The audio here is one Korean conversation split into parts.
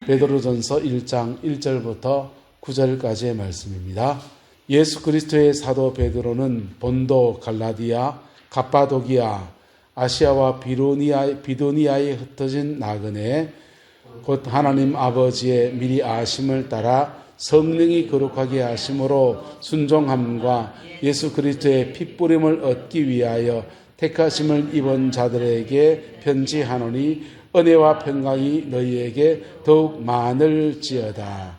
베드로전서 1장 1절부터 9절까지의 말씀입니다. 예수 그리스도의 사도 베드로는 본도, 갈라디아, 갑바도기아, 아시아와 비두니아에 흩어진 나그네 곧 하나님 아버지의 미리 아심을 따라 성령이 거룩하게 하심으로 순종함과 예수 그리스도의 핏부림을 얻기 위하여 택하심을 입은 자들에게 편지하노니 은혜와 평강이 너희에게 더욱 많을지어다.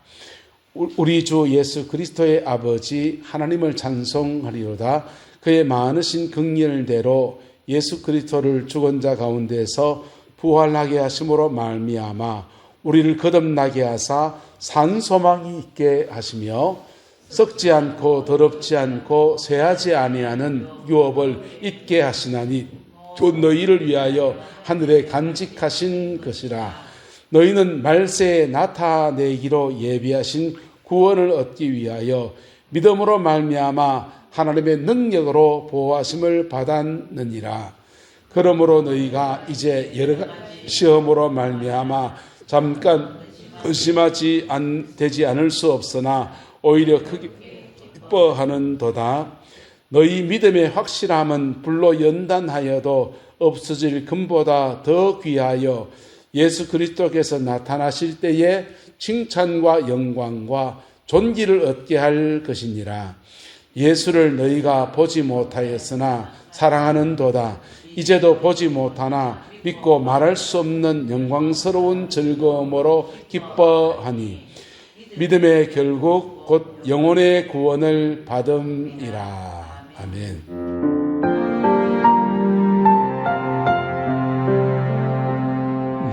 우리 주 예수 그리스도의 아버지 하나님을 찬송하리로다. 그의 많으신 긍휼대로 예수 그리스도를 죽은 자 가운데서 부활하게 하심으로 말미암아 우리를 거듭나게 하사 산 소망이 있게 하시며 썩지 않고 더럽지 않고 쇠하지 아니하는 유업을 잊게 하시나니 곧 너희를 위하여 하늘에 간직하신 것이라. 너희는 말세에 나타내기로 예비하신 구원을 얻기 위하여 믿음으로 말미암아 하나님의 능력으로 보호하심을 받았느니라. 그러므로 너희가 이제 여러 시험으로 말미암아 잠깐 의심하지 되지 않을 수 없으나 오히려 크게 기뻐하는도다. 너희 믿음의 확실함은 불로 연단하여도 없어질 금보다 더 귀하여 예수 그리스도께서 나타나실 때에 칭찬과 영광과 존귀를 얻게 할 것이니라. 예수를 너희가 보지 못하였으나 사랑하는도다. 이제도 보지 못하나 믿고 말할 수 없는 영광스러운 즐거움으로 기뻐하니 믿음의 결국 곧 영혼의 구원을 받음이라. 아멘.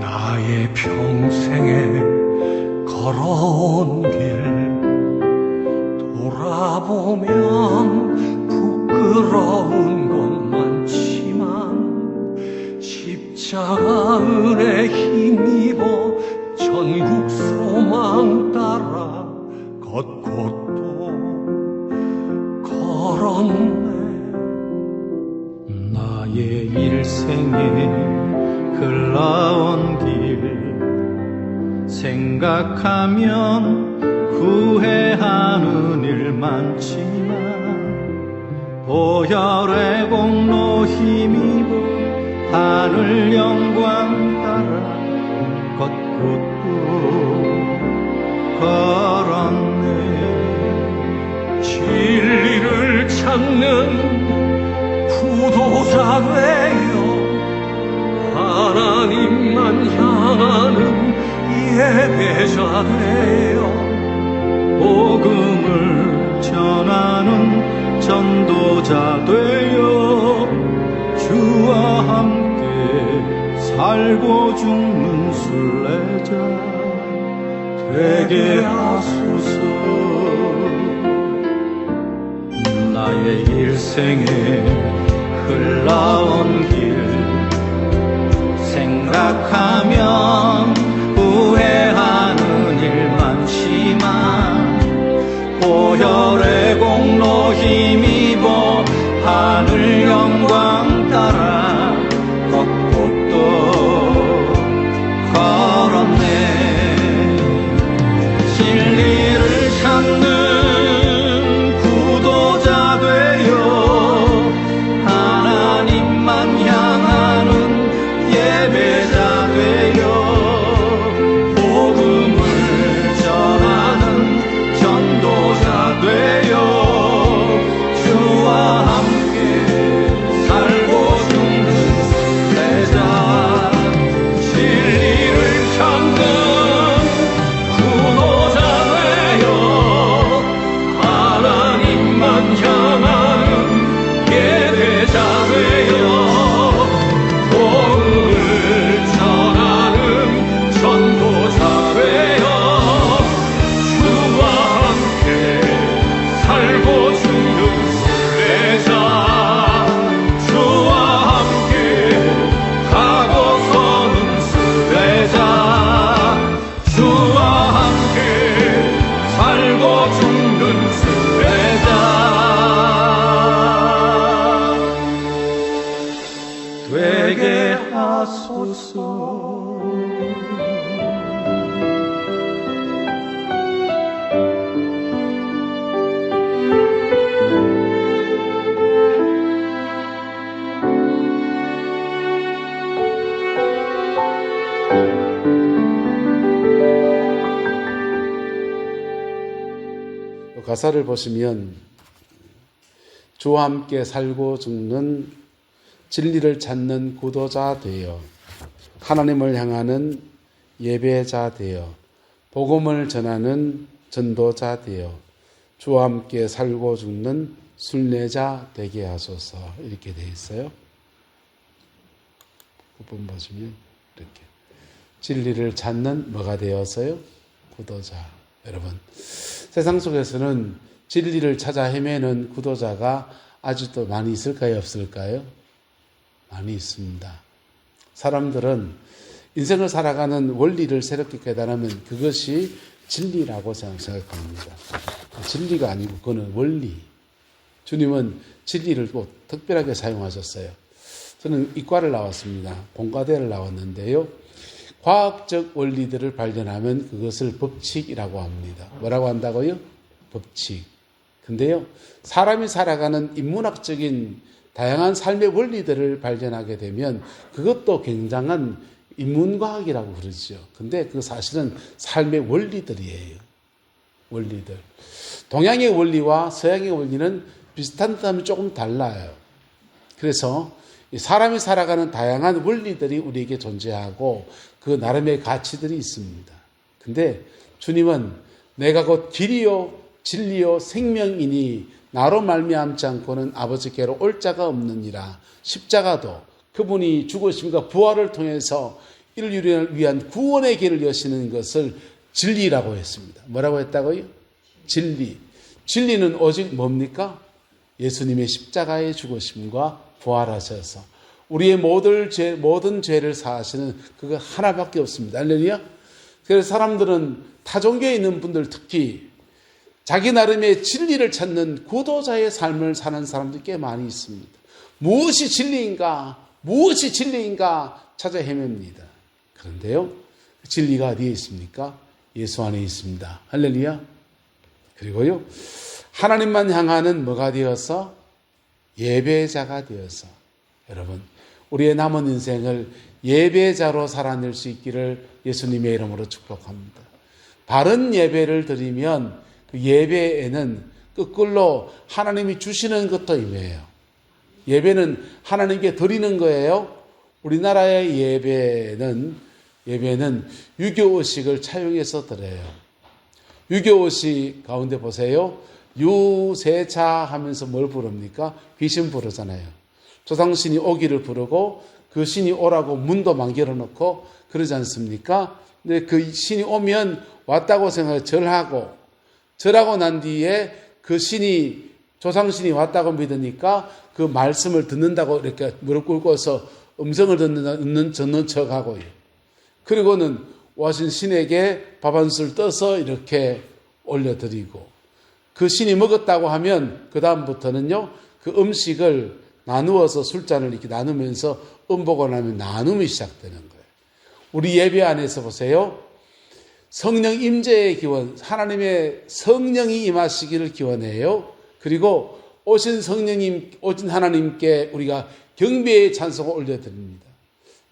나의 평생에 걸어온 길 돌아보면 부끄러운 건 많지만 십자가 은혜 힘입어 전국 소망 따라 걷고 또 걸었네. 나의 일생에 흘러온 길 생각하면 후회하는 일 많지만 보혈의 공로 힘입어 하늘 영광 따라 걷고 또 걸었네. 진리를 찾는 구도자 되어 하나님만 향하는 예배자 되어 복음을 전하는 전도자 되어 주와 함께 살고 죽는 순례자 되게 하소서. 나의 일생에 흘러온 길 생각하면 후회하는 일 많지만 보혈의 공로 힘입어 하늘 영광 따라 걷고 또 걸었네. 진리를 찾는 구도자 되어 하나님만 향하는 예배자 되어 복음을 전하는 전도자 되어 주와 함께 살고 죽는 순례자 진리를 찾는 구도자 되어 가사를 보시면 주와 함께 살고 죽는 진리를 찾는 구도자 되어 하나님을 향하는 예배자 되어 복음을 전하는 전도자 되어 주와 함께 살고 죽는 순례자 되게 하소서 이렇게 되어 있어요. 9번 보시면 이렇게 진리를 찾는 뭐가 되어서요? 구도자. 여러분 세상 속에서는 진리를 찾아 헤매는 구도자가 아직도 많이 있을까요? 없을까요? 많이 있습니다. 사람들은 인생을 살아가는 원리를 새롭게 깨달으면 그것이 진리라고 생각합니다. 진리가 아니고 그거는 원리. 주님은 진리를 또 특별하게 사용하셨어요. 저는 이과를 나왔습니다. 공과대를 나왔는데요. 과학적 원리들을 발견하면 그것을 법칙이라고 합니다. 뭐라고 한다고요? 법칙. 근데요, 사람이 살아가는 인문학적인 다양한 삶의 원리들을 발견하게 되면 그것도 굉장한 인문과학이라고 그러죠. 근데 그 사실은 삶의 원리들이에요. 원리들. 동양의 원리와 서양의 원리는 비슷한 듯하면 조금 달라요. 그래서 사람이 살아가는 다양한 원리들이 우리에게 존재하고 그 나름의 가치들이 있습니다. 근데 주님은 내가 곧 길이요 진리요 생명이니 나로 말미암지 않고는 아버지께로 올 자가 없느니라. 십자가도 그분이 죽으심과 부활을 통해서 인류를 위한 구원의 길을 여시는 것을 진리라고 했습니다. 뭐라고 했다고요? 진리. 진리는 오직 뭡니까? 예수님의 십자가의 죽으심과 부활하셔서 우리의 모든 죄를 사하시는 그거 하나밖에 없습니다. 할렐루야. 그래서 사람들은 타종교에 있는 분들 특히 자기 나름의 진리를 찾는 구도자의 삶을 사는 사람들이 꽤 많이 있습니다. 무엇이 진리인가? 무엇이 진리인가? 찾아 헤맵니다. 그런데요, 진리가 어디에 있습니까? 예수 안에 있습니다. 할렐루야. 그리고요, 하나님만 향하는 뭐가 되어서? 예배자가 되어서. 여러분, 우리의 남은 인생을 예배자로 살아낼 수 있기를 예수님의 이름으로 축복합니다. 바른 예배를 드리면 그 예배에는 거꾸로 하나님이 주시는 것도 임해요. 예배는 하나님께 드리는 거예요. 우리나라의 예배는 유교의식을 차용해서 드려요. 유교의식 가운데 보세요. 유세차 하면서 뭘 부릅니까? 귀신 부르잖아요. 조상신이 오기를 부르고 그 신이 오라고 문도 만들어 놓고 그러지 않습니까? 근데 그 신이 오면 왔다고 생각해 절하고 난 뒤에 그 신이 조상신이 왔다고 믿으니까 그 말씀을 듣는다고 이렇게 무릎 꿇고서 음성을 듣는 척하고요. 그리고는 오신 신에게 밥 한 술 떠서 이렇게 올려드리고 그 신이 먹었다고 하면 그 다음부터는요 그 음식을 나누어서 술잔을 이렇게 나누면서 음복을 하면 나눔이 시작되는 거예요. 우리 예배 안에서 보세요. 성령 임재의 기원, 하나님의 성령이 임하시기를 기원해요. 그리고 오신 하나님께 우리가 경배의 찬송을 올려드립니다.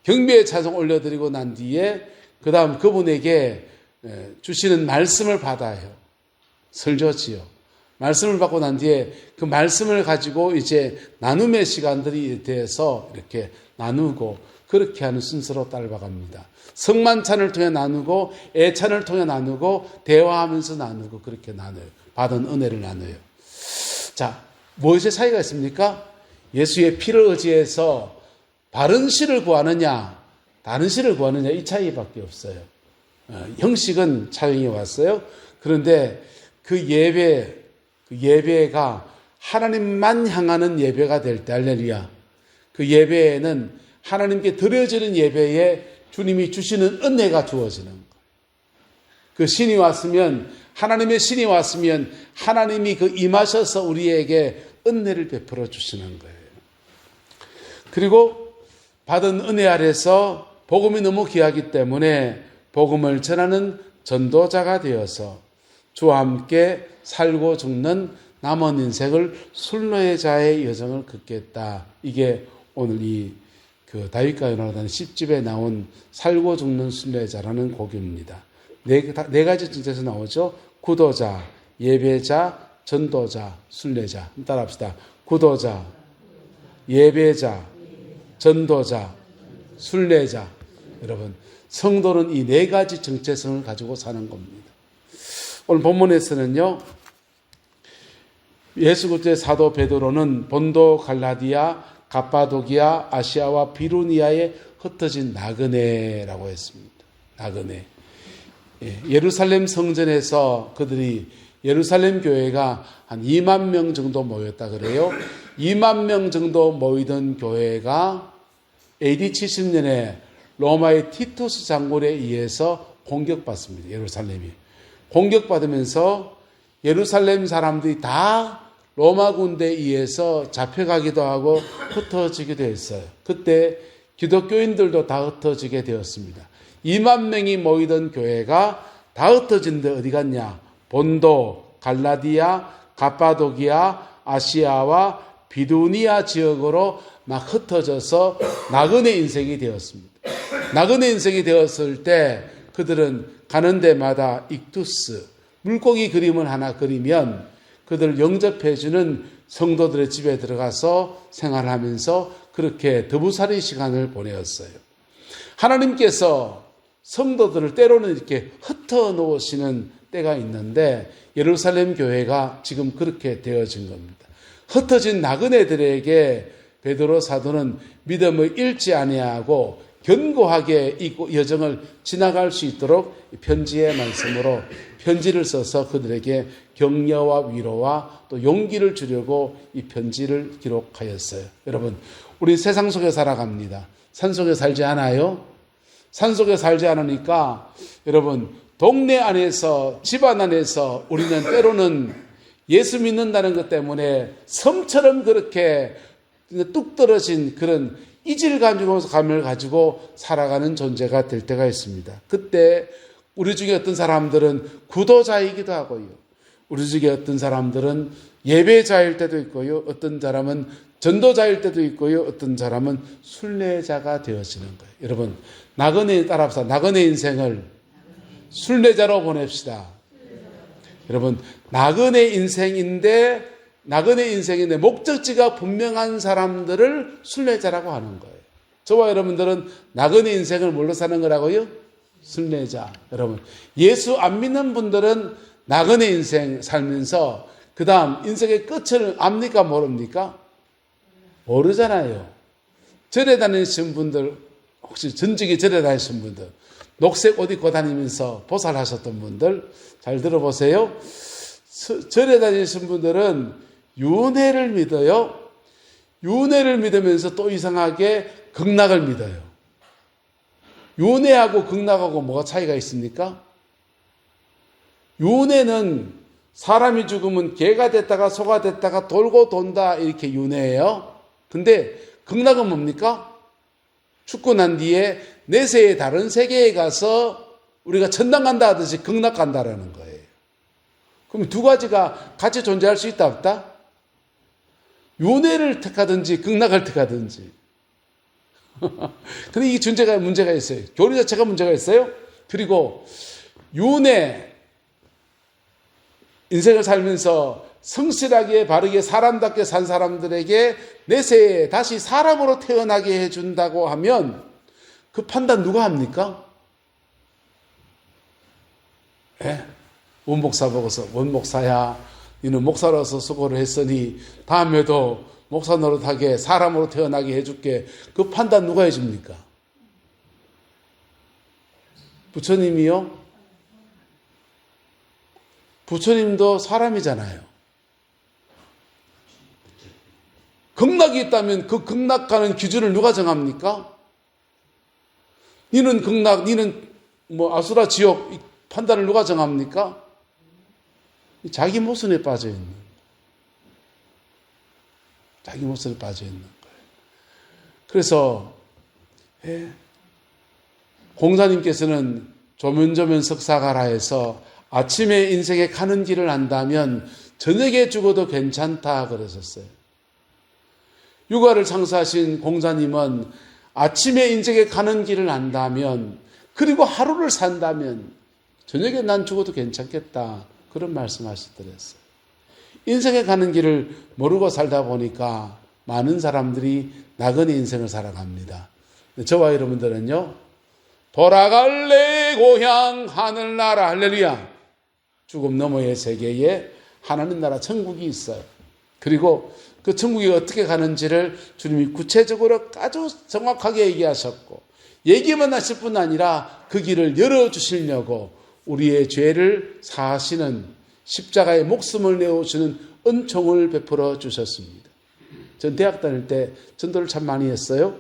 경배의 찬송 올려드리고 난 뒤에 그 다음 그분에게 주시는 말씀을 받아요. 설교지요. 말씀을 받고 난 뒤에 그 말씀을 가지고 이제 나눔의 시간들이 돼서 이렇게 나누고 그렇게 하는 순서로 따라갑니다. 성만찬을 통해 나누고 애찬을 통해 나누고 대화하면서 나누고 그렇게 나눠요. 받은 은혜를 나눠요. 자, 무엇의 차이가 있습니까? 예수의 피를 의지해서 바른 씨를 구하느냐 다른 씨를 구하느냐 이 차이밖에 없어요. 형식은 차용해 왔어요. 그런데 그 예배가 하나님만 향하는 예배가 될 때 할렐루야. 그 예배에는 하나님께 드려지는 예배에 주님이 주시는 은혜가 주어지는 거예요. 그 신이 왔으면 하나님의 신이 왔으면 하나님이 그 임하셔서 우리에게 은혜를 베풀어 주시는 거예요. 그리고 받은 은혜 아래서 복음이 너무 귀하기 때문에 복음을 전하는 전도자가 되어서 주와 함께 살고 죽는 남은 인생을 순례자의 여정을 걷겠다. 이게 오늘 그 다윗과 요나단의 10집에 나온 살고 죽는 순례자라는 곡입니다. 네 가지 뜻에서 나오죠. 구도자, 예배자, 전도자, 순례자. 따라합시다. 구도자, 예배자, 전도자, 순례자. 여러분, 성도는 이 네 가지 정체성을 가지고 사는 겁니다. 오늘 본문에서는요, 예수 그리스도의 사도 베드로는 본도, 갈라디아, 갑바도기아, 아시아와 비루니아에 흩어진 나그네라고 했습니다. 나그네. 예루살렘 성전에서 그들이 예루살렘 교회가 한 2만 명 정도 모였다 그래요. 2만 명 정도 모이던 교회가 AD 70년에 로마의 티투스 장군에 의해서 공격받습니다. 예루살렘이. 공격받으면서 예루살렘 사람들이 다 로마 군대에 의해서 잡혀가기도 하고 흩어지기도 했어요. 그때 기독교인들도 다 흩어지게 되었습니다. 2만 명이 모이던 교회가 다 흩어진데 어디 갔냐? 본도, 갈라디아, 갑바도기아, 아시아와 비두니아 지역으로 막 흩어져서 나그네 인생이 되었습니다. 나그네 인생이 되었을 때 그들은 가는 데마다 익투스, 물고기 그림을 하나 그리면 그들을 영접해주는 성도들의 집에 들어가서 생활하면서 그렇게 더부살이 시간을 보내었어요. 하나님께서 성도들을 때로는 이렇게 흩어 놓으시는 때가 있는데 예루살렘 교회가 지금 그렇게 되어진 겁니다. 흩어진 나그네들에게 베드로 사도는 믿음을 잃지 아니하고 견고하게 이 여정을 지나갈 수 있도록 편지의 말씀으로 편지를 써서 그들에게 격려와 위로와 또 용기를 주려고 이 편지를 기록하였어요. 여러분, 우리 세상 속에 살아갑니다. 산 속에 살지 않아요? 산 속에 살지 않으니까 여러분, 동네 안에서, 집안 안에서 우리는 때로는 예수 믿는다는 것 때문에 섬처럼 그렇게 뚝 떨어진 그런 이질감을 가지고 살아가는 존재가 될 때가 있습니다. 그때 우리 중에 어떤 사람들은 구도자이기도 하고요. 우리 중에 어떤 사람들은 예배자일 때도 있고요. 어떤 사람은 전도자일 때도 있고요. 어떤 사람은 순례자가 되어지는 거예요. 여러분, 나그네 따라합시다. 나그네 인생을 순례자로 보냅시다. 여러분, 나그네 인생인데 목적지가 분명한 사람들을 순례자라고 하는 거예요. 저와 여러분들은 나그네 인생을 뭘로 사는 거라고요? 순례자. 여러분, 예수 안 믿는 분들은 나그네 인생 살면서 그 다음 인생의 끝을 압니까 모릅니까? 모르잖아요. 절에 다니신 분들, 혹시 전직에 절에 다니신 분들, 녹색 옷 입고 다니면서 보살하셨던 분들 잘 들어보세요. 절에 다니신 분들은 윤회를 믿어요. 윤회를 믿으면서 또 이상하게 극락을 믿어요. 윤회하고 극락하고 뭐가 차이가 있습니까? 윤회는 사람이 죽으면 개가 됐다가 소가 됐다가 돌고 돈다 이렇게 윤회예요. 근데 극락은 뭡니까? 죽고 난 뒤에 내세의 다른 세계에 가서 우리가 천당 간다 하듯이 극락 간다라는 거예요. 그럼 두 가지가 같이 존재할 수 있다 없다? 윤회를 택하든지 극락을 택하든지. 근데 이 문제가 있어요. 교리 자체가 문제가 있어요. 그리고 윤회 인생을 살면서 성실하게 바르게 사람답게 산 사람들에게 내세에 다시 사람으로 태어나게 해준다고 하면 그 판단 누가 합니까? 원목사 보고서 원목사야 너는 목사로서 수고를 했으니 다음에도 목사 노릇하게 사람으로 태어나게 해줄게. 그 판단 누가 해줍니까? 부처님이요? 부처님도 사람이잖아요. 극락이 있다면 그 극락 가는 기준을 누가 정합니까? 니는 극락, 니는 아수라 지옥 판단을 누가 정합니까? 자기 모순에 빠져 있는 거예요. 자기 모순에 빠져 있는 거예요. 그래서 공자님께서는 조면조면 석사가라 해서 아침에 인생에 가는 길을 안다면 저녁에 죽어도 괜찮다 그러셨어요. 육아를 창사하신 공자님은 아침에 인생에 가는 길을 안다면 그리고 하루를 산다면 저녁에 난 죽어도 괜찮겠다 그런 말씀하시더랬어요. 인생에 가는 길을 모르고 살다 보니까 많은 사람들이 나그네 인생을 살아갑니다. 저와 여러분들은요, 돌아갈래 고향 하늘나라, 할렐루야. 죽음 너머의 세계에 하나님 나라 천국이 있어요. 그리고 그 천국이 어떻게 가는지를 주님이 구체적으로 아주 정확하게 얘기하셨고, 얘기만 하실 뿐 아니라 그 길을 열어주시려고 우리의 죄를 사하시는 십자가의 목숨을 내어주는 은총을 베풀어 주셨습니다. 전 대학 다닐 때 전도를 참 많이 했어요.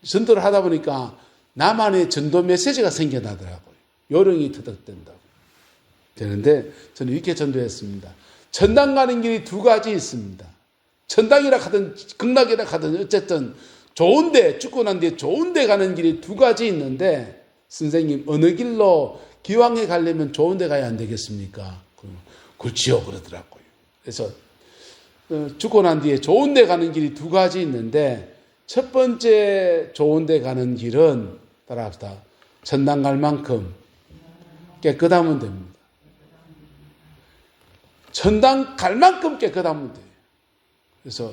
전도를 하다 보니까 나만의 전도 메시지가 생겨나더라고요. 요령이 터득된다고. 되는데 저는 이렇게 전도했습니다. 천당 가는 길이 두 가지 있습니다. 천당이라 하든 극락이라 하든 어쨌든 좋은데, 죽고 난 뒤에 좋은데 가는 길이 두 가지 있는데, 선생님 어느 길로 기왕에 가려면 좋은데 가야 안 되겠습니까? 그렇지요 그러더라고요. 그래서 죽고 난 뒤에 좋은데 가는 길이 두 가지 있는데, 첫 번째 좋은데 가는 길은 따라합시다. 천당 갈 만큼 깨끗하면 됩니다. 천당 갈 만큼 깨끗하면 돼요. 그래서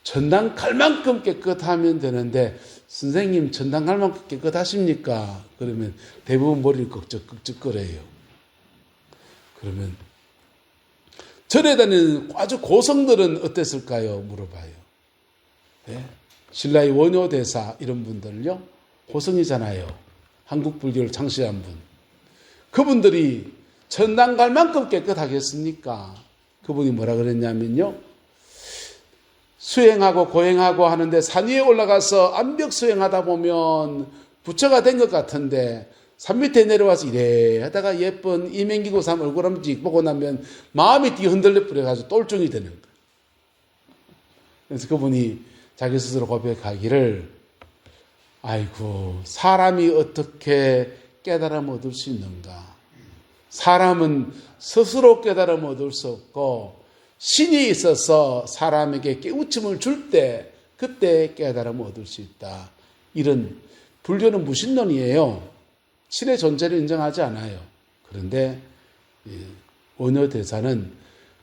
천당 갈 만큼 깨끗하면 되는데, 선생님 천당 갈 만큼 깨끗하십니까? 그러면 대부분 머리를 꺽적꺽적거려요. 그러면 절에 다니는 아주 고성들은 어땠을까요? 물어봐요. 네? 신라의 원효대사 이런 분들은요, 고성이잖아요. 한국 불교를 창시한 분. 그분들이 천당 갈 만큼 깨끗하겠습니까? 그분이 뭐라 그랬냐면요, 수행하고 고행하고 하는데 산 위에 올라가서 암벽 수행하다 보면 부처가 된 것 같은데 산 밑에 내려와서 이래 하다가 예쁜 이맹기고 삼 얼굴 한번 찍 보고 나면 마음이 뒤 흔들려 버려가지고 똘중이 되는 거예요. 그래서 그분이 자기 스스로 고백하기를, 아이고 사람이 어떻게 깨달음 얻을 수 있는가. 사람은 스스로 깨달음 얻을 수 없고 신이 있어서 사람에게 깨우침을 줄 때 그때 깨달음을 얻을 수 있다. 이런, 불교는 무신론이에요. 신의 존재를 인정하지 않아요. 그런데 원효대사는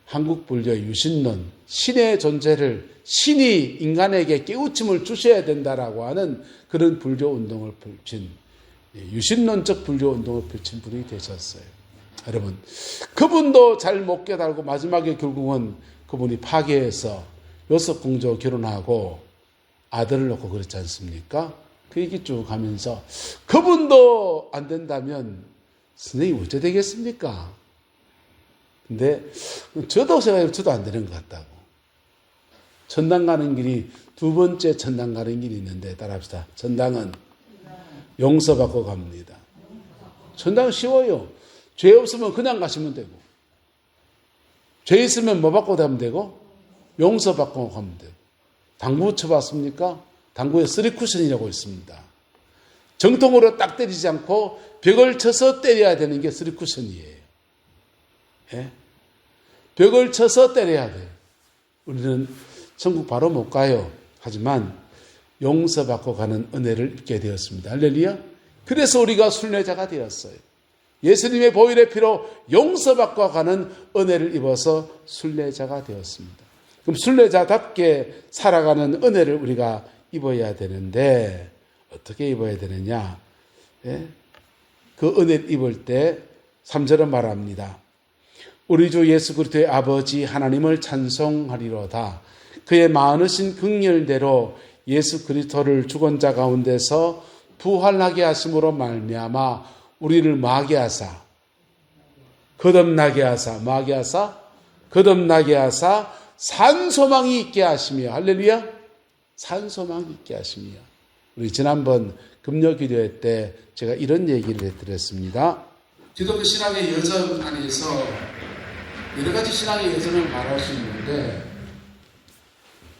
한국 불교의 유신론, 신의 존재를, 신이 인간에게 깨우침을 주셔야 된다라고 하는 그런 불교 운동을 펼친, 유신론적 불교 운동을 펼친 분이 되셨어요. 여러분, 그분도 잘 못 깨달고 마지막에 결국은 그분이 파괴해서 요섭공주와 결혼하고 아들을 낳고 그랬지 않습니까? 그 얘기 쭉 하면서 그분도 안 된다면 선생님 어째 되겠습니까? 근데 저도 생각해보면 저도 안 되는 것 같다고. 천당 가는 길이, 두 번째 천당 가는 길이 있는데 따라합시다. 천당은 용서받고 갑니다. 천당은 쉬워요. 죄 없으면 그냥 가시면 되고, 죄 있으면 뭐 받고 가면 되고, 용서받고 가면 되고. 당구 쳐봤습니까? 당구에 3쿠션이라고 있습니다. 정통으로 딱 때리지 않고 벽을 쳐서 때려야 되는 게 3쿠션이에요. 예? 벽을 쳐서 때려야 돼요. 우리는 천국 바로 못 가요. 하지만 용서받고 가는 은혜를 입게 되었습니다. 할렐루야. 그래서 우리가 순례자가 되었어요. 예수님의 보혈의 피로 용서받고 가는 은혜를 입어서 순례자가 되었습니다. 그럼 순례자답게 살아가는 은혜를 우리가 입어야 되는데 어떻게 입어야 되느냐? 예? 그 은혜를 입을 때 3절은 말합니다. 우리 주 예수 그리스도의 아버지 하나님을 찬송하리로다. 그의 많으신 긍휼대로 예수 그리스도를 죽은 자 가운데서 부활하게 하심으로 말미암아 우리를 뭐하게 하사? 거듭나게 하사. 뭐하게 하사? 거듭나게 하사 산소망이 있게 하시며. 할렐루야. 산소망이 있게 하시며. 우리 지난번 금요 기도회 때 제가 이런 얘기를 해드렸습니다. 기독교 신앙의 여정 안에서 여러 가지 신앙의 여정을 말할 수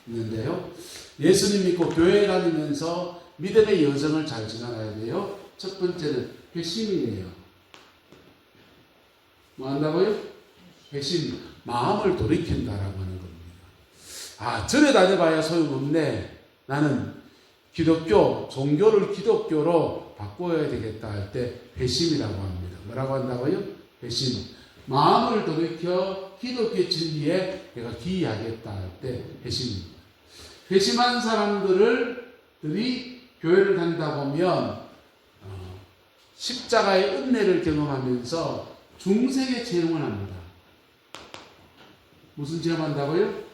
있는데요. 예수님 믿고 교회 다니면서 믿음의 여정을 잘 지나가야 돼요. 첫 번째는 회심이에요. 뭐 한다고요? 회심, 마음을 돌이킨다라고 하는 겁니다. 아, 절에 다녀봐야 소용없네. 나는 기독교, 종교를 기독교로 바꿔야 되겠다 할 때 회심이라고 합니다. 뭐라고 한다고요? 회심. 마음을 돌이켜 기독교 진리에 내가 기여하겠다 할 때 회심입니다. 회심한 사람들이 교회를 다니다 보면 십자가의 은혜를 경험하면서 중생의 체험을 합니다. 무슨 체험한다고요?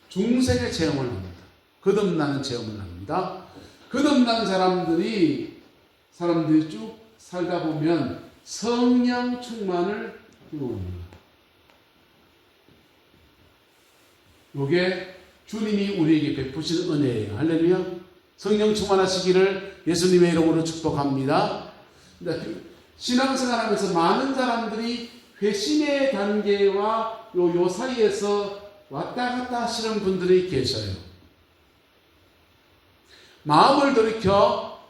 중생의 체험을 합니다. 거듭나는 체험을 합니다. 거듭난 사람들이 쭉 살다 보면 성령 충만을 경험합니다. 이게 주님이 우리에게 베푸신 은혜예요. 할렐루야. 성령 충만하시기를 예수님의 이름으로 축복합니다. 신앙생활하면서 많은 사람들이 회심의 단계와 요 사이에서 왔다 갔다 하시는 분들이 계셔요. 마음을 돌이켜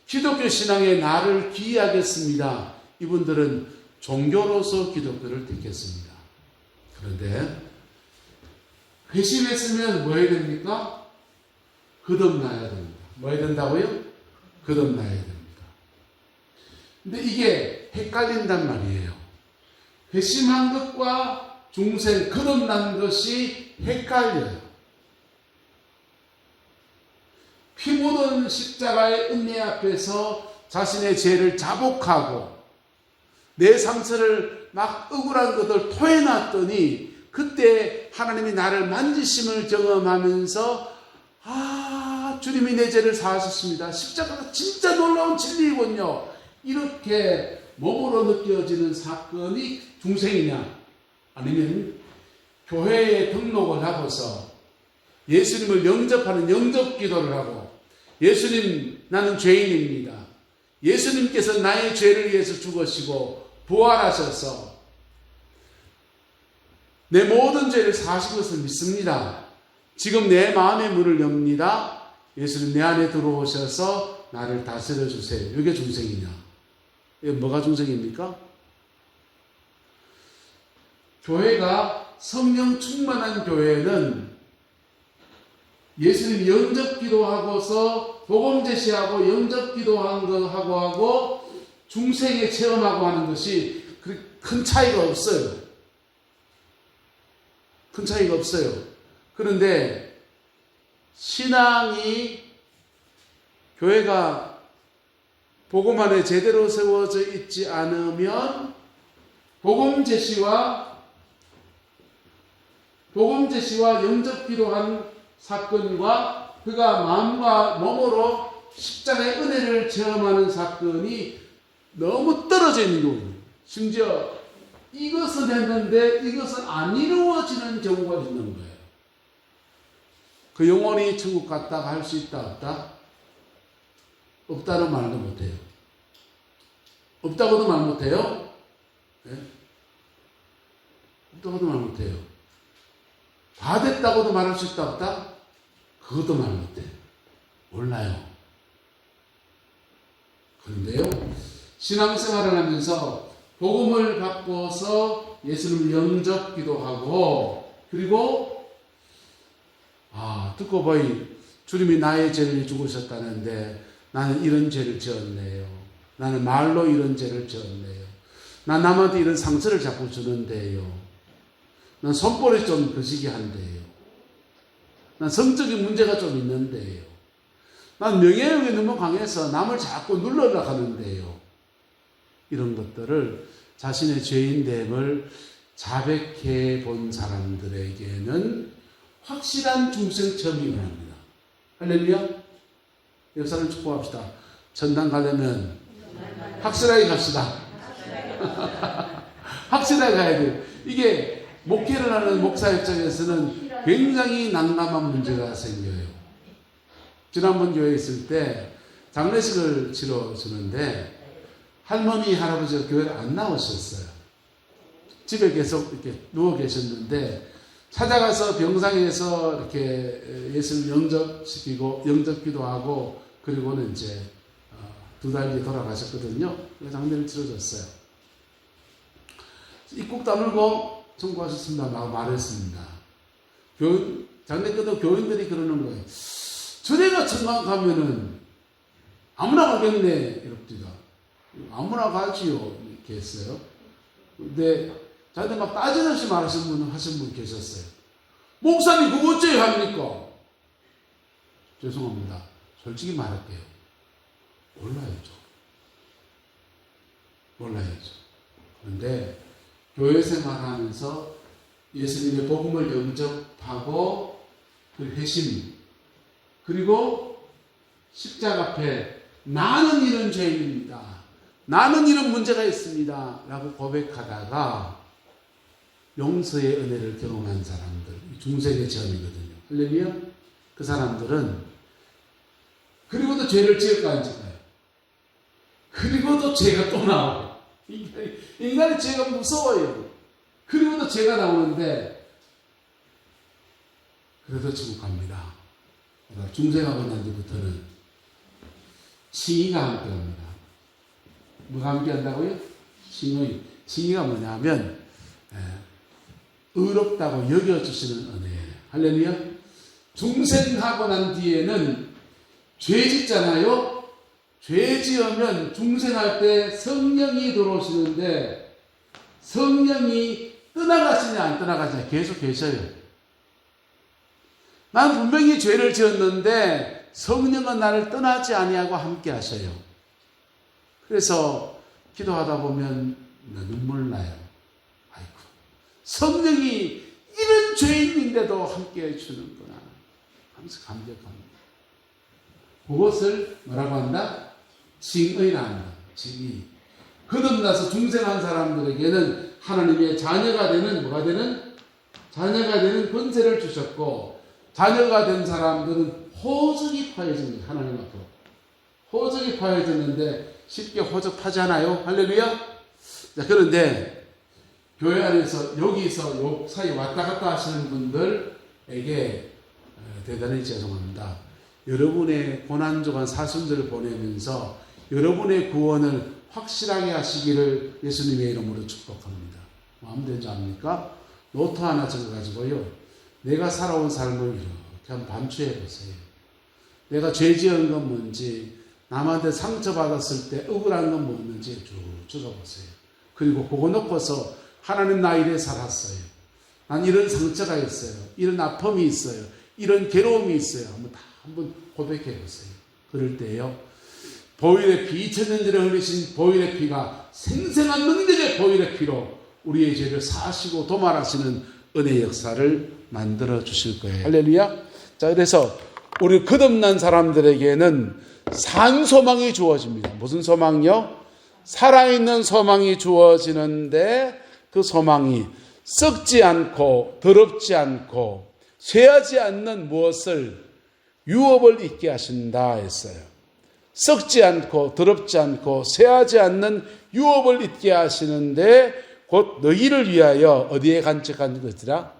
기독교 신앙에 나를 기이하겠습니다. 이분들은 종교로서 기독교를 듣겠습니다. 그런데 회심했으면 뭐 해야 됩니까? 거듭나야 됩니다. 뭐 해야 된다고요? 거듭나야 됩니다. 근데 이게 헷갈린단 말이에요. 회심한 것과 중생, 거듭난 것이 헷갈려요. 피 묻은 십자가의 은혜 앞에서 자신의 죄를 자복하고 내 상처를 막 억울한 것을 토해놨더니 그때 하나님이 나를 만지심을 경험하면서 주님이 내 죄를 사하셨습니다. 십자가가 진짜 놀라운 진리이군요. 이렇게 몸으로 느껴지는 사건이 중생이냐? 아니면 교회에 등록을 하고서 예수님을 영접하는 영접 기도를 하고 예수님 나는 죄인입니다. 예수님께서 나의 죄를 위해서 죽으시고 부활하셔서 내 모든 죄를 사하신 것을 믿습니다. 지금 내 마음의 문을 엽니다. 예수님 내 안에 들어오셔서 나를 다스려 주세요. 이게 중생이냐? 이게 뭐가 중생입니까? 교회가 성령 충만한 교회는 예수님 영접 기도하고서 복음 제시하고 영접 기도한 거 하고 중생에 체험하고 하는 것이 큰 차이가 없어요. 큰 차이가 없어요. 그런데 신앙이 교회가 복음 안에 제대로 세워져 있지 않으면 복음 제시와 영접 기도한 사건과 그가 마음과 몸으로 십자가의 은혜를 체험하는 사건이 너무 떨어져 있는 경우입니다. 심지어 이것은 했는데 이것은 안 이루어지는 경우가 있는 거예요. 그 영혼이 천국 갔다가 할 수 있다 없다? 없다는 말도 못해요. 없다고도 말 못해요? 네? 없다고도 말 못해요. 다 됐다고도 말할 수 있다 없다? 그것도 말 못해요. 몰라요. 그런데요, 신앙생활을 하면서 복음을 받고서 예수님을 영접 기도하고 그리고 듣고 보니 주님이 나의 죄를 죽으셨다는데 나는 이런 죄를 지었네요. 나는 말로 이런 죄를 지었네요. 난 남한테 이런 상처를 자꾸 주는데요. 난 손벌이 좀 거시기 한데요. 난 성적인 문제가 좀 있는데요. 난 명예욕이 너무 강해서 남을 자꾸 눌러라 하는데요. 이런 것들을 자신의 죄인됨을 자백해 본 사람들에게는 확실한 중생 체험이 일어납니다. 할렐루야. 역사를 축복합시다. 전당 가려면 확실하게 갑시다. 확실하게 가야 돼요. 이게 목회를 하는 목사 입장에서는 굉장히 난감한 문제가 생겨요. 지난번 교회에 있을 때 장례식을 치러주는데 할머니, 할아버지가 교회를 안 나오셨어요. 집에 계속 이렇게 누워 계셨는데 찾아가서 병상에서 이렇게 예수를 영접시키고 영접 기도하고 그리고는 이제 2달 뒤에 돌아가셨거든요. 장례를 치러줬어요. 입국 다물고 청구하셨습니다. 라고 말했습니다. 장례 끝나고 교인들이 그러는 거예요. 저래가 천당 가면은 아무나 가겠네. 이럽니다. 아무나 가지요. 이렇게 했어요. 근데 저한테 막 따지듯이 하신 분 계셨어요. 목사님 그거 어째요 합니까? 죄송합니다. 솔직히 말할게요. 몰라야죠. 그런데 교회 생활하면서 예수님의 복음을 영접하고 그 회심, 그리고 십자가 앞에 나는 이런 죄인입니다. 나는 이런 문제가 있습니다. 라고 고백하다가 용서의 은혜를 경험한 사람들, 중생의 체험이거든요. 할렐루야. 그 사람들은 그리고도 죄를 지을까 안 지을까요? 그리고도 죄가 또 나와요. 인간의 죄가 무서워요. 그리고도 죄가 나오는데 그래도 지금 갑니다. 중생하고 난 뒤부터는 칭의가 함께합니다. 뭐가 함께한다고요? 칭의가 뭐냐면 의롭다고 여겨주시는 은혜예요. 할렐루야. 중생하고 난 뒤에는 죄 짓잖아요. 죄 지으면 중생할 때 성령이 들어오시는데 성령이 떠나가시냐 안 떠나가시냐 계속 계셔요. 난 분명히 죄를 지었는데 성령은 나를 떠나지 아니하고 함께 하셔요. 그래서 기도하다 보면 눈물 나요. 아이고, 성령이 이런 죄인인데도 함께 해주는구나 하면서 감격합니다. 그것을 뭐라고 한다? 칭의라 한다. 칭의. 거듭나서 중생한 사람들에게는 하나님의 자녀가 되는 뭐가 되는? 자녀가 되는 권세를 주셨고 자녀가 된 사람들은 호적이 파여집니다. 하나님 앞으로. 호적이 파여졌는데 쉽게 호적하잖아요. 할렐루야. 자, 그런데 교회 안에서 여기서 요 사이 왔다 갔다 하시는 분들에게 대단히 죄송합니다. 여러분의 고난주간 사순절을 보내면서 여러분의 구원을 확실하게 하시기를 예수님의 이름으로 축복합니다. 마음 되지 않습니까? 노트 하나 적어가지고요. 내가 살아온 삶을 이렇게 한번 반추해 보세요. 내가 죄 지은 건 뭔지, 남한테 상처받았을 때 억울한 건 뭐였는지 쭉 적어보세요. 그리고 그거 놓고서 하나님 나 이래 살았어요. 난 이런 상처가 있어요. 이런 아픔이 있어요. 이런 괴로움이 있어요. 한번 고백해 보세요. 그럴 때요. 보혈의 피, 천년전에 흘리신 보혈의 피가 생생한 능력의 보혈의 피로 우리의 죄를 사하시고 도말하시는 은혜 역사를 만들어 주실 거예요. 할렐루야. 자, 그래서 우리 거듭난 사람들에게는 산 소망이 주어집니다. 무슨 소망이요? 살아있는 소망이 주어지는데 그 소망이 썩지 않고 더럽지 않고 쇠하지 않는 무엇을 유업을 있게 하신다 했어요. 썩지 않고 더럽지 않고 쇠하지 않는 유업을 있게 하시는데 곧 너희를 위하여 어디에 간직한 것이라?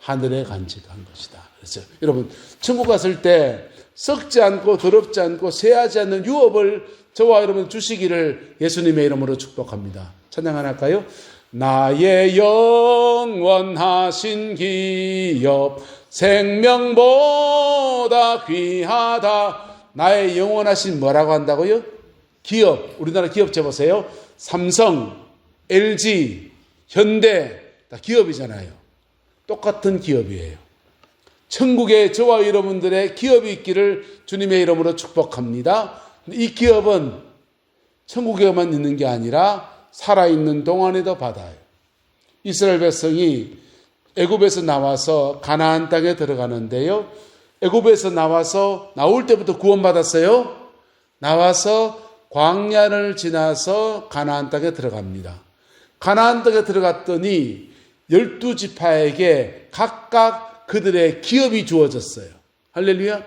하늘에 간직한 것이다. 그래서 여러분 천국 갔을 때 썩지 않고 더럽지 않고 쇠하지 않는 유업을 저와 여러분 주시기를 예수님의 이름으로 축복합니다. 찬양 하나 할까요? 나의 영원하신 기업 생명보다 귀하다. 나의 영원하신 뭐라고 한다고요? 기업. 우리나라 기업 재보세요. 삼성, LG, 현대 다 기업이잖아요. 똑같은 기업이에요. 천국에 저와 여러분들의 기업이 있기를 주님의 이름으로 축복합니다. 이 기업은 천국에만 있는 게 아니라 살아있는 동안에도 받아요. 이스라엘 백성이 애굽에서 나와서 가나안 땅에 들어가는데요. 애굽에서 나올 때부터 구원받았어요. 나와서 광야를 지나서 가나안 땅에 들어갑니다. 가나안 땅에 들어갔더니 12지파에게 각각 그들의 기업이 주어졌어요. 할렐루야.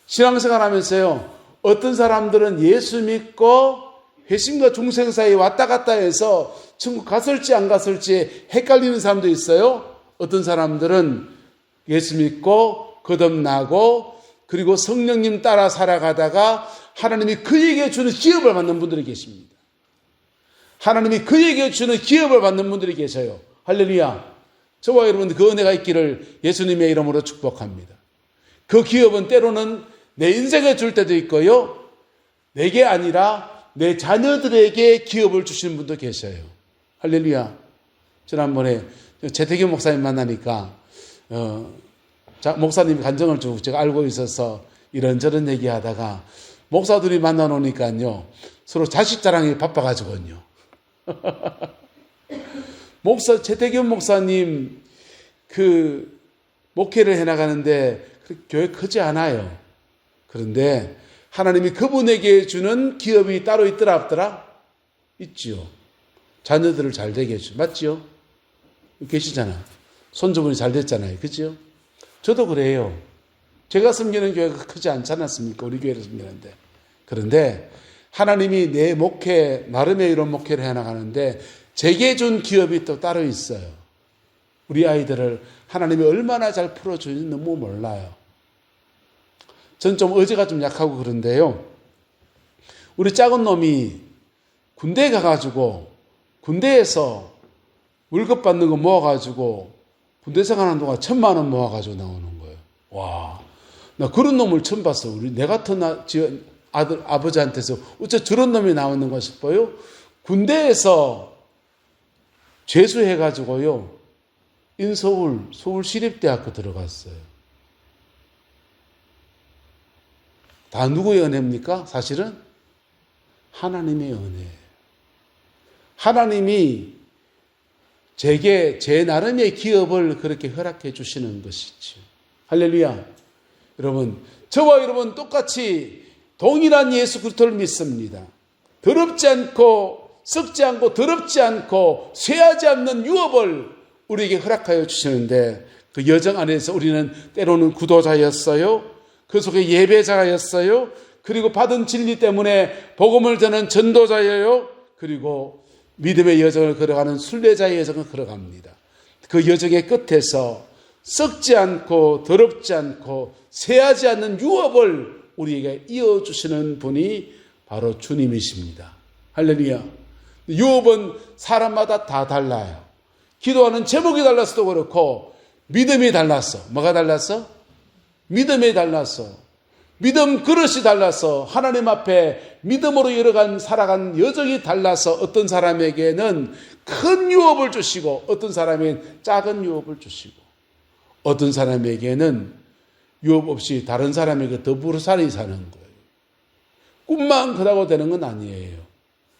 신앙생활 하면서요. 어떤 사람들은 예수 믿고 회심과 중생 사이에 왔다 갔다 해서 천국 갔을지 안 갔을지 헷갈리는 사람도 있어요. 어떤 사람들은 예수 믿고 거듭나고 그리고 성령님 따라 살아가다가 하나님이 그에게 주는 기업을 받는 분들이 계십니다. 하나님이 그에게 주는 기업을 받는 분들이 계셔요. 할렐루야. 저와 여러분 그 은혜가 있기를 예수님의 이름으로 축복합니다. 그 기업은 때로는 내 인생에 줄 때도 있고요. 내게 아니라 내 자녀들에게 기업을 주시는 분도 계셔요. 할렐루야. 지난번에 최태규 목사님 만나니까 목사님이 간증을 쭉 제가 알고 있어서 이런저런 얘기하다가 목사들이 만나 놓으니까요 서로 자식 자랑이 바빠가지고요. 최태규 목사님 그 목회를 해나가는데 그 교회 크지 않아요. 그런데 하나님이 그분에게 주는 기업이 따로 있더라 없더라? 있지요. 자녀들을 잘 되게 해주죠. 맞지요? 계시잖아. 손주분이 잘 됐잖아요. 그죠? 저도 그래요. 제가 섬기는 교회가 크지 않지 않았습니까? 우리 교회를 섬기는데. 그런데 하나님이 내 목회, 나름의 이런 목회를 해나가는데 제게 준 기업이 또 따로 있어요. 우리 아이들을 하나님이 얼마나 잘 풀어주는지 너무 몰라요. 전 좀 의지가 좀 약하고 그런데요. 우리 작은 놈이 군대에 가가지고 군대에서 월급 받는 거 모아가지고 군대 생활하는 동안 1,000만 원 모아가지고 나오는 거예요. 와, 나 그런 놈을 처음 봤어. 내 같은 아버지한테서 어째 저런 놈이 나오는가 싶어요. 군대에서 재수해가지고요. 서울시립대학교 들어갔어요. 다 누구의 은혜입니까? 사실은 하나님의 은혜예요. 하나님이 제게 제 나름의 기업을 그렇게 허락해 주시는 것이죠. 할렐루야. 여러분, 저와 여러분 똑같이 동일한 예수 그리스도를 믿습니다. 더럽지 않고 썩지 않고 더럽지 않고 쇠하지 않는 유업을 우리에게 허락하여 주시는데 그 여정 안에서 우리는 때로는 구도자였어요. 그 속에 예배자였어요. 그리고 받은 진리 때문에 복음을 전하는 전도자예요. 그리고 믿음의 여정을 걸어가는 순례자의 여정을 걸어갑니다. 그 여정의 끝에서 썩지 않고 더럽지 않고 쇠하지 않는 유업을 우리에게 이어주시는 분이 바로 주님이십니다. 할렐루야. 유업은 사람마다 다 달라요. 기도하는 제목이 달라서도 그렇고 믿음이 달랐어. 뭐가 달랐어? 믿음이 달랐어. 믿음 그릇이 달라서 하나님 앞에 믿음으로 살아간 여정이 달라서 어떤 사람에게는 큰 유업을 주시고 어떤 사람에게는 작은 유업을 주시고 어떤 사람에게는 유업 없이 다른 사람에게 더불어살이 사는 거예요. 꿈만 크다고 되는 건 아니에요.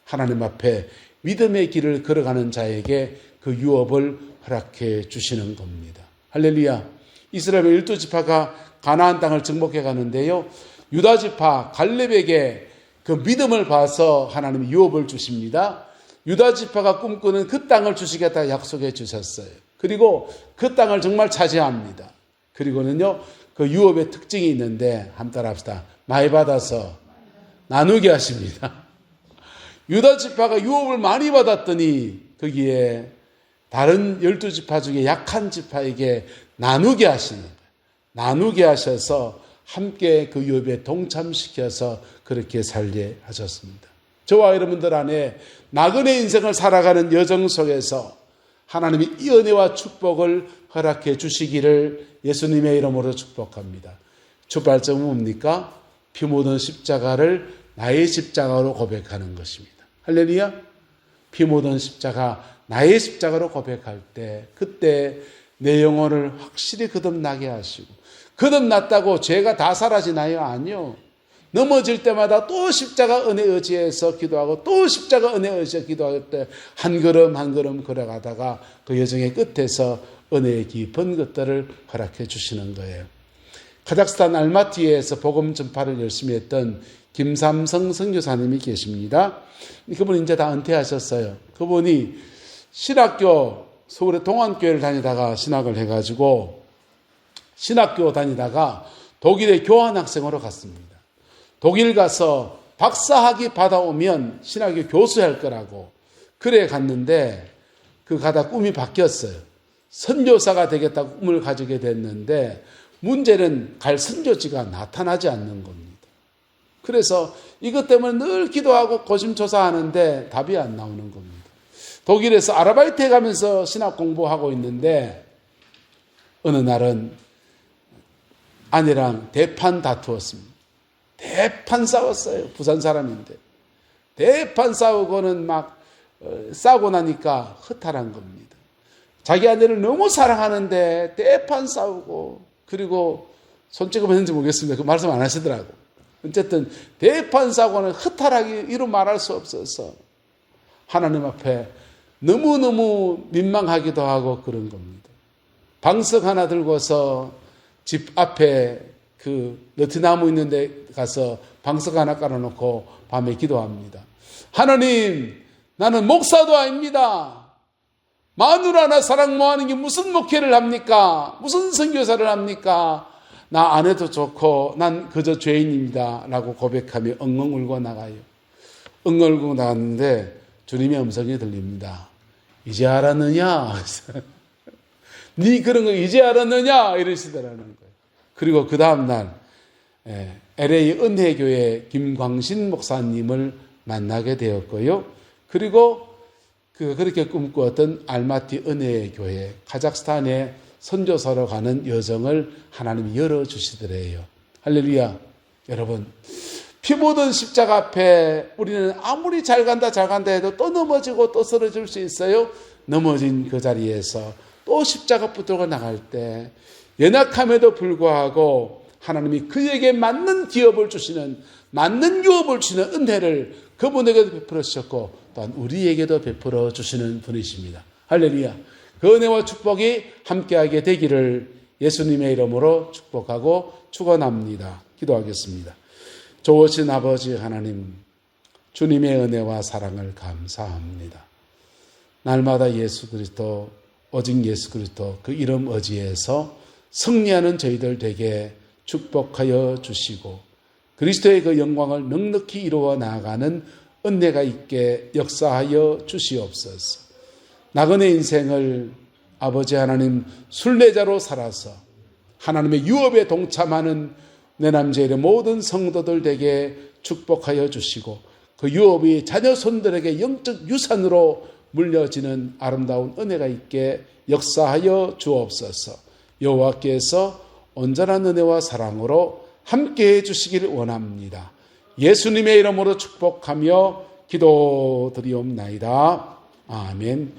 하나님 앞에 믿음의 길을 걸어가는 자에게 그 유업을 허락해 주시는 겁니다. 할렐루야. 이스라엘 12지파가 가나안 땅을 정복해 가는데요. 유다지파 갈렙에게 그 믿음을 봐서 하나님이 유업을 주십니다. 유다지파가 꿈꾸는 그 땅을 주시겠다 약속해 주셨어요. 그리고 그 땅을 정말 차지합니다. 그리고는요. 그 유업의 특징이 있는데 한번 따라합시다. 많이 받아서 나누게 하십니다. 유다지파가 유업을 많이 받았더니 거기에 다른 12지파 중에 약한 지파에게 나누게 하시는 거예요. 나누게 하셔서 함께 그 유업에 동참시켜서 그렇게 살게 하셨습니다. 저와 여러분들 안에 나그네 인생을 살아가는 여정 속에서 하나님이 이 은혜와 축복을 허락해 주시기를 예수님의 이름으로 축복합니다. 출발점은 뭡니까? 피 묻은 십자가를 나의 십자가로 고백하는 것입니다. 할렐루야. 피 묻은 십자가 나의 십자가로 고백할 때 그때 내 영혼을 확실히 거듭나게 하시고 거듭났다고 죄가 다 사라지나요? 아니요. 넘어질 때마다 또 십자가 은혜 의지해서 기도하고 또 십자가 은혜 의지해서 기도할 때 한 걸음 한 걸음 걸어가다가 그 여정의 끝에서 은혜의 깊은 것들을 허락해 주시는 거예요. 카자흐스탄 알마티에서 복음 전파를 열심히 했던 김삼성 선교사님이 계십니다. 그분이 이제 다 은퇴하셨어요. 그분이 신학교 서울의 동안교회를 다니다가 신학을 해가지고 신학교 다니다가 독일에 교환학생으로 갔습니다. 독일 가서 박사학위 받아오면 신학교 교수할 거라고 그래 갔는데 그 가다 꿈이 바뀌었어요. 선교사가 되겠다고 꿈을 가지게 됐는데 문제는 갈 선교지가 나타나지 않는 겁니다. 그래서 이것 때문에 늘 기도하고 고심조사하는데 답이 안 나오는 겁니다. 독일에서 아르바이트 해가면서 신학 공부하고 있는데 어느 날은 아내랑 대판 다투었습니다. 대판 싸웠어요. 부산 사람인데. 대판 싸우고는 막 싸우고 나니까 허탈한 겁니다. 자기 아내를 너무 사랑하는데 대판 싸우고, 그리고 손찌검 했는지 모르겠습니다. 그 말씀 안 하시더라고. 어쨌든 대판 싸우고는 허탈하게 이루 말할 수 없어서 하나님 앞에 너무너무 민망하기도 하고 그런 겁니다. 방석 하나 들고서 집 앞에 그 너티나무 있는 데 가서 방석 하나 깔아놓고 밤에 기도합니다. 하나님, 나는 목사도 아닙니다. 마누라 하나 사랑 모하는 게 무슨 목회를 합니까? 무슨 선교사를 합니까? 나 안 해도 좋고 난 그저 죄인입니다 라고 고백하며 엉엉 울고 나가요. 엉엉 울고 나갔는데 주님의 음성이 들립니다. 이제 알았느냐? 네 그런 거 이제 알았느냐? 이러시더라는 거예요. 그리고 그 다음날 LA 은혜교회 김광신 목사님을 만나게 되었고요. 그리고 그렇게 꿈꾸었던 알마티 은혜교회, 카자흐스탄에 선교사로 가는 여정을 하나님이 열어주시더래요. 할렐루야. 여러분, 피 묻은 십자가 앞에 우리는 아무리 잘 간다 해도 또 넘어지고 또 쓰러질 수 있어요. 넘어진 그 자리에서 또 십자가 붙들고 나갈 때 연약함에도 불구하고 하나님이 그에게 맞는 기업을 주시는, 맞는 유업을 주시는 은혜를 그분에게도 베풀어 주셨고 또한 우리에게도 베풀어 주시는 분이십니다. 할렐루야. 그 은혜와 축복이 함께하게 되기를 예수님의 이름으로 축복하고 축원합니다. 기도하겠습니다. 좋으신 아버지 하나님, 주님의 은혜와 사랑을 감사합니다. 날마다 예수 그리스도, 오직 예수 그리스도 그 이름 의지해서 승리하는 저희들 되게 축복하여 주시고 그리스도의 그 영광을 넉넉히 이루어 나아가는 은혜가 있게 역사하여 주시옵소서. 나그네 인생을 아버지 하나님 순례자로 살아서 하나님의 유업에 동참하는 내 남자의 모든 성도들 되게 축복하여 주시고 그 유업이 자녀 손들에게 영적 유산으로 물려지는 아름다운 은혜가 있게 역사하여 주옵소서. 여호와께서 온전한 은혜와 사랑으로 함께해 주시기를 원합니다. 예수님의 이름으로 축복하며 기도드리옵나이다. 아멘.